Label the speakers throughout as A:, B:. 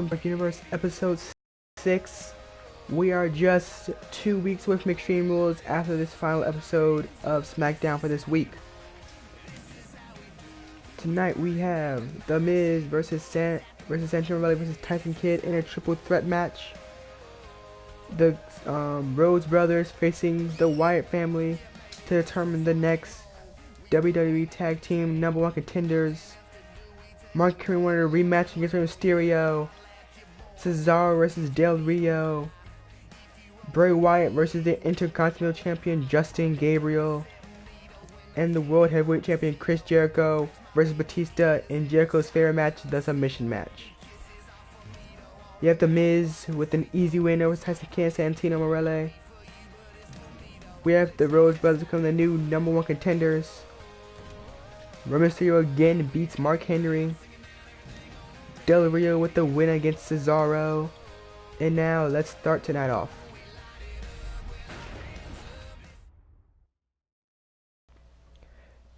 A: Dark Universe episode 6. We are just 2 weeks away from Extreme Rules after this final episode of SmackDown for this week. Tonight we have The Miz versus Santino Marella versus Tyson Kidd in a triple threat match. The Rhodes brothers facing the Wyatt family to determine the next WWE Tag Team #1 contenders. Mark Henry wanted a rematch against Rey Mysterio. Cesaro versus Del Rio. Bray Wyatt versus the Intercontinental Champion Justin Gabriel. And the World Heavyweight Champion Chris Jericho versus Batista in Jericho's favorite match, the submission match. You have The Miz with an easy win over Tyson Kidd and Santino Marella. We have the Rhodes brothers become the new #1 contenders. Rey Mysterio again beats Mark Henry. Del Rio with the win against Cesaro. And now let's start tonight off.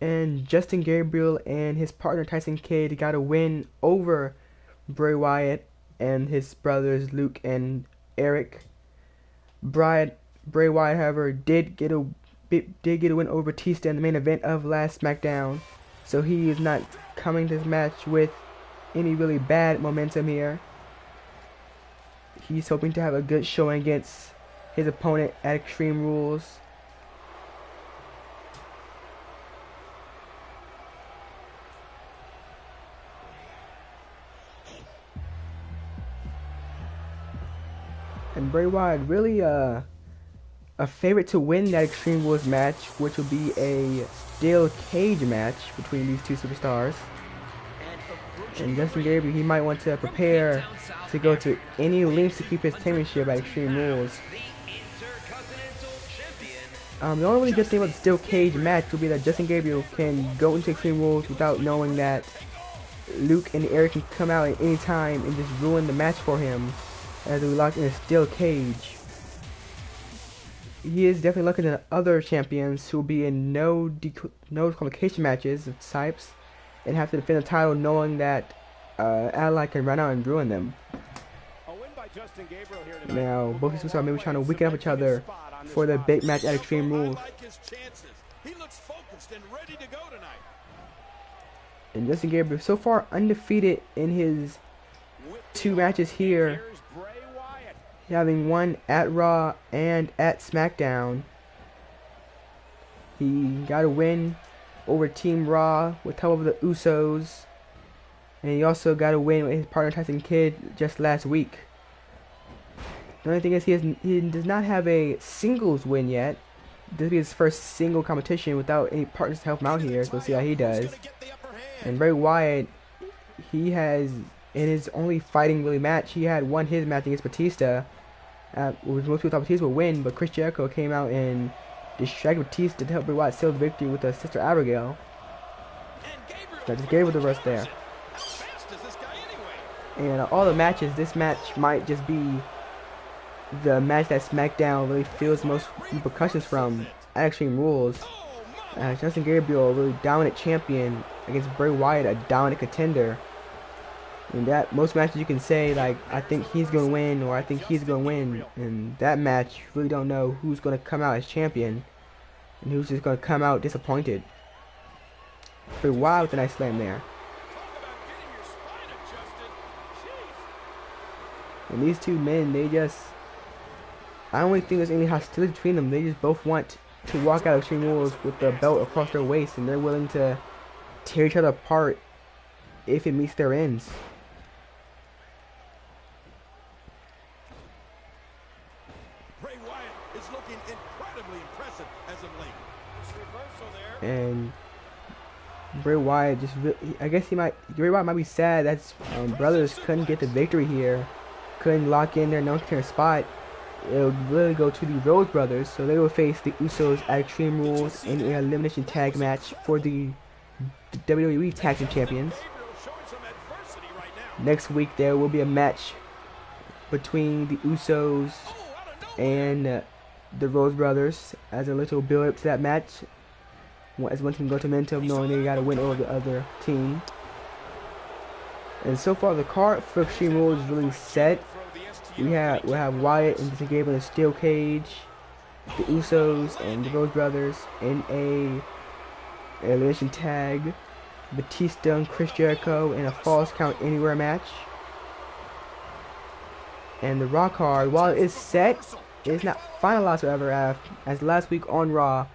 A: And Justin Gabriel and his partner Tyson Kidd got a win over Bray Wyatt and his brothers Luke and Eric. Bray Wyatt, however, did get a win over Batista in the main event of last SmackDown, so he is not coming to this match with any really bad momentum here. He's hoping to have a good showing against his opponent at Extreme Rules. And Bray Wyatt really a favorite to win that Extreme Rules match, which will be a steel cage match between these two superstars. And Justin Gabriel, he might want to prepare to go to any lengths to keep his championship at Extreme Rules. The only really good thing about the steel cage match will be that Justin Gabriel can go into Extreme Rules without knowing that Luke and Eric can come out at any time and just ruin the match for him, as we locked in a steel cage. He is definitely looking at other champions who will be in no disqualification matches of types and have to defend the title knowing that Ally can run out and ruin them. Now, both these are maybe trying to weaken up each other for the big match at Extreme Rules. And Justin Gabriel so far undefeated in his 2 matches here, having won at Raw and at SmackDown. He got a win over Team Raw with help of the Usos, and he also got a win with his partner Tyson Kidd just last week. The only thing is he does not have a singles win yet. This will be his first single competition without any partners to help him out here, so we'll see how he does. And Bray Wyatt, he has, in his only fighting really match, he had won his match against Batista. Most people thought Batista would win, but Chris Jericho came out and distracted Batista to help Bray Wyatt seal the victory with his sister Abigail. So I just gave her the rest there. And all the matches, this match might just be the match that SmackDown really feels most repercussions from at Extreme Rules. Justin Gabriel, a really dominant champion, against Bray Wyatt, a dominant contender. And that most matches you can say like, I think he's gonna win, or I think he's gonna win. And that match, you really don't know who's gonna come out as champion and who's just gonna come out disappointed. Bray Wyatt with a nice slam there. And these two men, they just, I don't really think there's any hostility between them. They just both want to walk out of Extreme Rules with the belt across their waist, and they're willing to tear each other apart if it meets their ends.
B: Bray Wyatt is looking incredibly impressive as of late. Reversal there.
A: And Bray Wyatt just, I guess Bray Wyatt might be sad that brothers couldn't get the victory here, couldn't lock in their #1 spot. It would really go to the Rhodes brothers, so they will face the Usos at Extreme Rules in an elimination tag match for the WWE Tag Team Champions. Next week there will be a match between the Usos and the Rhodes brothers as a little build up to that match. As one team go to momentum knowing they got to win over the other team. And so far, the card for Extreme Rules is really set. We'll have Wyatt and Justin Gabriel in a steel cage, the Usos and the Rose Brothers in a elimination tag, Batista and Chris Jericho in a Falls Count Anywhere match. And the Raw card, while it is set, it is not finalized however, as last week on Raw,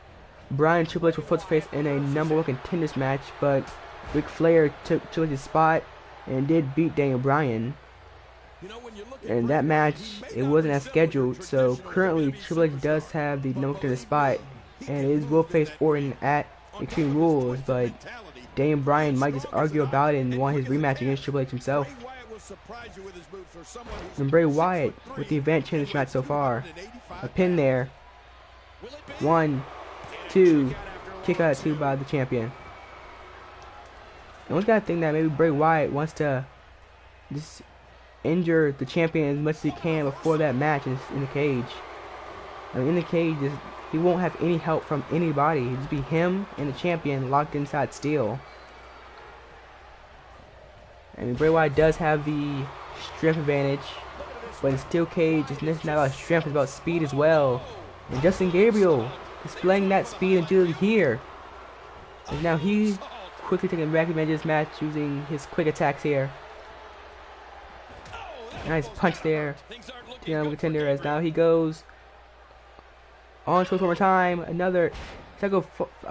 A: Bryan and Triple H were face-to-face in a #1 contenders match, but Ric Flair took Triple H's spot and did beat Daniel Bryan. And that match, it wasn't as scheduled, so currently Triple H does have the #1 contender spot, and it will face Orton at Extreme Rules, but Daniel Bryan might just argue about it and want his rematch against Triple H himself. And Bray Wyatt with the advantage in this match so far. A pin there. 1, 2, kick out at 2 by the champion. And we gotta think that maybe Bray Wyatt wants to just injure the champion as much as he can before that match in the cage. I mean, in the cage, he won't have any help from anybody. It'll just be him and the champion locked inside steel. I mean, Bray Wyatt does have the strength advantage, but in steel cage, it's not about strength, it's about speed as well. And Justin Gabriel displaying that speed and agility here. And now he's quickly taking back advantage of this match using his quick attacks here. Nice punch there to the contender as now he goes on to one more time. Another second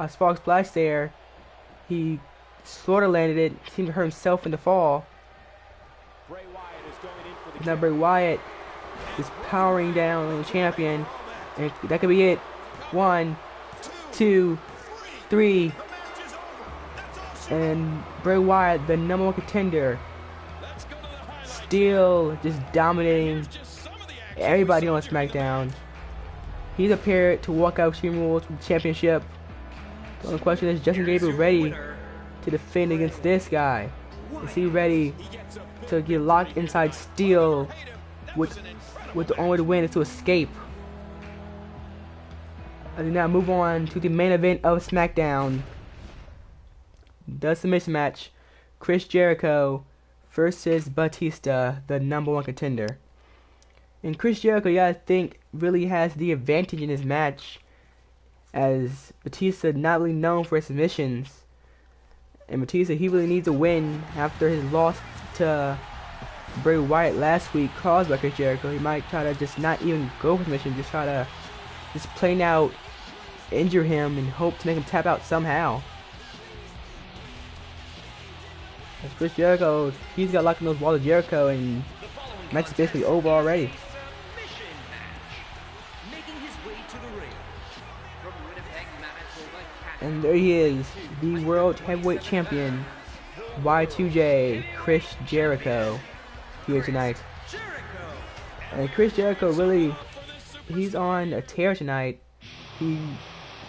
A: spark splash there. He sort of landed it. Seemed to hurt himself in the fall. Now Bray Wyatt is powering down on the champion. And that could be it. 1, 2, 3. And Bray Wyatt, the #1 contender, still just dominating everybody on SmackDown. He's appeared to walk out Extreme Rules with the championship. The only question is, Justin Gabriel ready to defend against this guy? Is he ready to get locked inside steel with the only way to win is to escape? And now move on to the main event of SmackDown. The submission match. Chris Jericho versus Batista, the #1 contender. And Chris Jericho, you gotta think, really has the advantage in this match, as Batista not really known for his submissions. And Batista, he really needs a win after his loss to Bray Wyatt last week caused by Chris Jericho. He might try to just not even go for submission, just try to just plain out injure him and hope to make him tap out somehow. As Chris Jericho, he's got locked in those walls of Jericho, and the match is basically over already. And there he is, the World Heavyweight Champion, Y2J, Chris Jericho, here tonight. And Chris Jericho really, he's on a tear tonight. He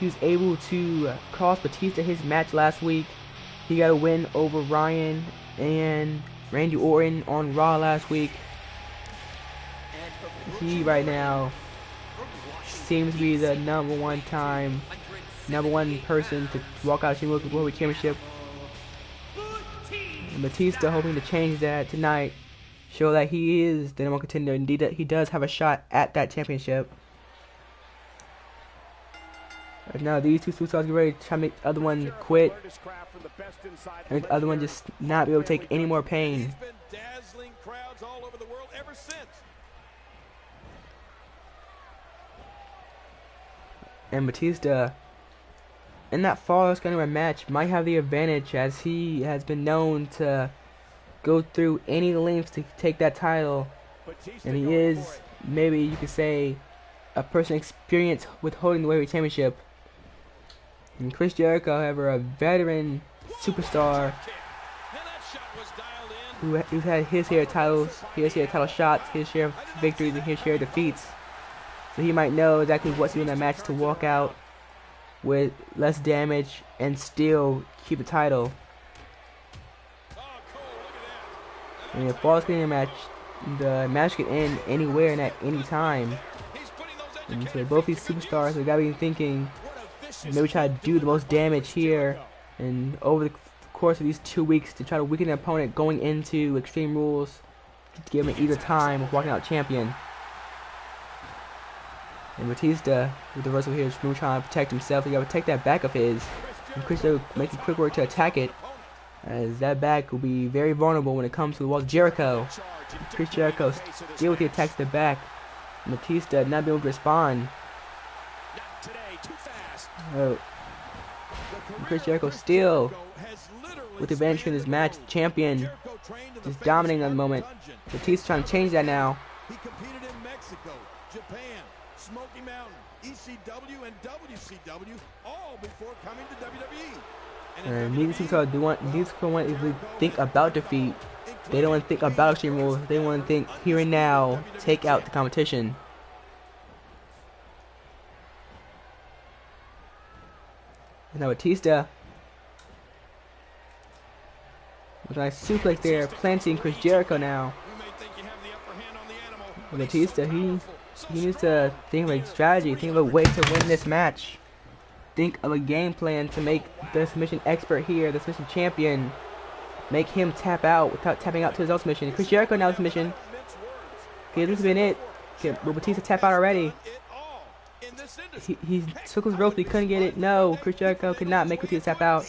A: was able to cost Batista his match last week. He got a win over Ryan and Randy Orton on Raw last week. He right now seems to be the #1 person to walk out of the World Championship. And Batista hoping to change that tonight, show that he is the #1 contender. Indeed, that he does have a shot at that championship. Right now, these two superstars get ready to try to make the other one quit, and the other one just not be able to take any more pain. And Batista, in that Falls Count match, might have the advantage, as he has been known to go through any lengths to take that title, and he is, maybe you could say, a person experienced with holding the Heavyweight Championship. And Chris Jericho, however, a veteran superstar who's had his share of titles, his share of title shots, his share of victories, and his share of defeats. So he might know exactly what to do in that match to walk out with less damage and still keep the title. And if Falls Count match, the match can end anywhere and at any time. And so both these superstars, we gotta be thinking, maybe try to do the most damage here, and over the course of these 2 weeks to try to weaken the opponent going into Extreme Rules to give him an easier time of walking out champion. And Batista with the reversal here is really trying to protect himself. He got to protect that back of his. And Chris Jericho making quick work to attack it, as that back will be very vulnerable when it comes to the walls of Jericho. Chris Jericho still with the attacks to the back. Batista not being able to respond. Oh. Chris Jericho still with the advantage in this match. Champion just dominating at the moment. Batista trying to change that now.
B: He competed in Mexico, Japan, Smoky Mountain, ECW, and WCW, all before coming to WWE.
A: And these people want to think about defeat. They don't want to think about Extreme Rules. They want to think here and now, take out the competition. And now Batista with a nice suplex there, planting Chris Jericho now. And Batista, he needs to think of a strategy, think of a way to win this match. Think of a game plan to make the submission expert here, the submission champion, make him tap out without tapping out to his own submission. Chris Jericho now submission. Okay, this has been it. Okay, will Batista tap out already? He took his rope, but he couldn't get it. No, Chris Jericho could not make Batista tap out.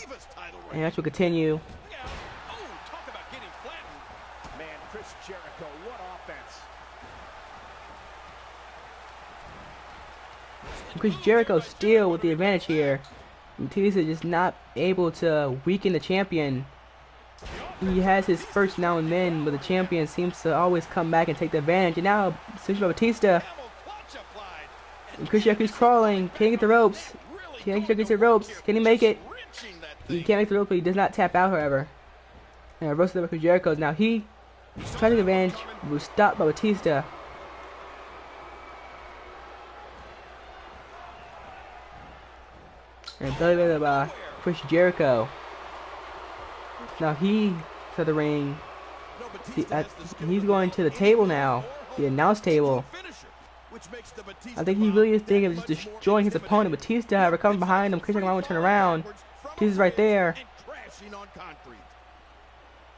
A: And that will continue. Chris Jericho still with the advantage here. Batista just not able to weaken the champion. He has his first now and then, but the champion seems to always come back and take the advantage. And now, switch by Batista. And Chris Jericho's crawling. Can't get the ropes. Can't get the ropes. Can he make it? He can't make the ropes, but he does not tap out, however. And reverse by Chris Jericho. Now he trying to take advantage, was stopped by Batista. And belly by Chris Jericho. Now he to the ring. He's going to the table now, the announce table. I think he really is thinking of just destroying his opponent. Batista, however, coming behind him. Chris Jericho will turn around. Batista's right there.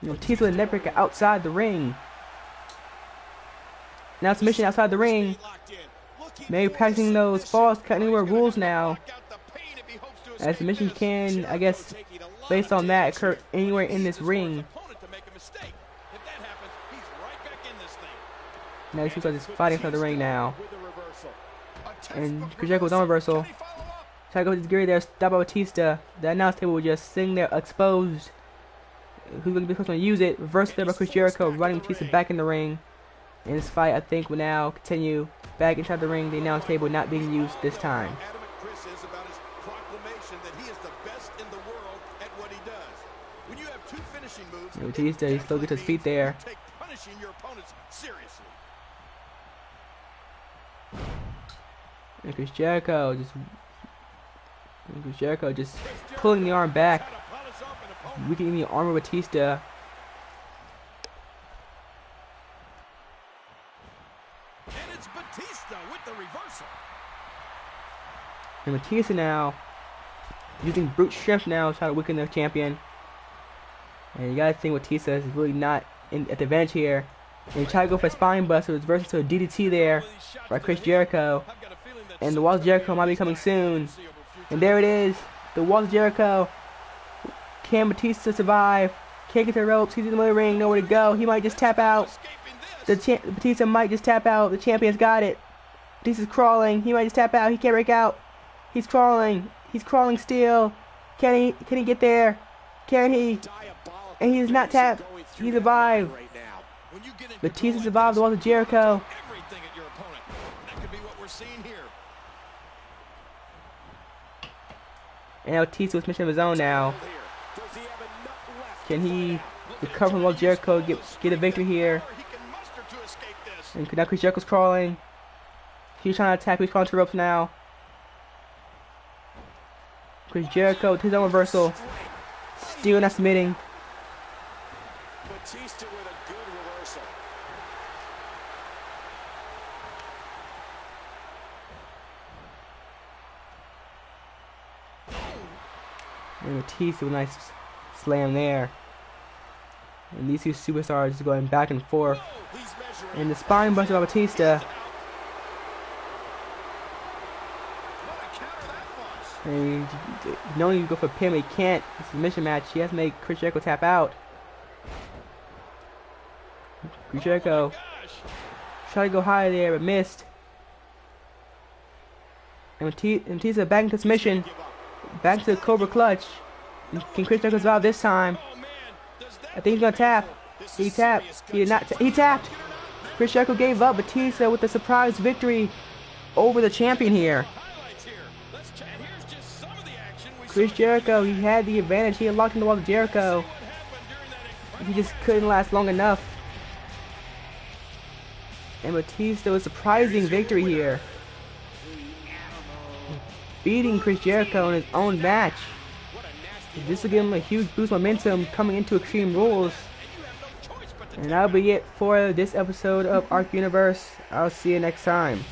A: Batista with a neckbreaker outside the ring. Now submission outside the ring. Maybe practicing those falls cut anywhere rules now. As submission can, I guess, based on that, occur anywhere in this ring. Now he seems like he's fighting for the ring now. And Chris Jericho's on reversal. Try to go with his gear there, stop by Batista. The announce table will just sitting there exposed. Who's going to be supposed to use it? Reverse there by Chris Jericho, running Batista back in the ring. And this fight, I think, will now continue back inside the ring. The announce table not being used this time. And Batista, he still gets his feet there. And Chris Jericho just pulling the arm back, weakening the arm of Batista.
B: And it's Batista with the reversal.
A: And Batista now using brute strength now to try to weaken the champion. And you gotta think Batista is really not at the advantage here. And try to go for a spine buster, reverses to a DDT there by Chris Jericho. And the walls of Jericho might be coming soon. And there it is, the walls of Jericho. Can Batista survive? Can't get the ropes. He's in the middle of the ring, nowhere to go. He might just tap out. Batista might just tap out. The champion's got it. Batista's crawling. He might just tap out. He can't break out. He's crawling. He's crawling still. Can he get there? Can he? And he is not tapped. He survived. Batista survived the walls of Jericho. And now Batista with mission of his own now. Can he recover from the walls of Jericho, get a victory here? And now Chris Jericho's crawling. He's trying to attack. He's crawling to the ropes now. Chris Jericho with his own reversal. Still not submitting.
B: Batista with a good reversal.
A: And Batista with a nice slam there. And these two superstars just going back and forth. And the spine buster by Batista. And knowing you go for a pin, but he can't. It's a submission match. He has to make Chris Jericho tap out. Chris Jericho tried to go high there, but missed. And Batista back into submission. Back to the Cobra Clutch. Can Chris Jericho survive this time? I think he's gonna tap. He tapped. He did not. He tapped. Chris Jericho gave up. Batista with a surprise victory over the champion here. Chris Jericho, he had the advantage. He had locked in the wall to Jericho. He just couldn't last long enough. And Batista with a surprising victory here. Beating Chris Jericho in his own match. This will give him a huge boost of momentum coming into Extreme Rules. And that'll be it for this episode of Arc Universe. I'll see you next time.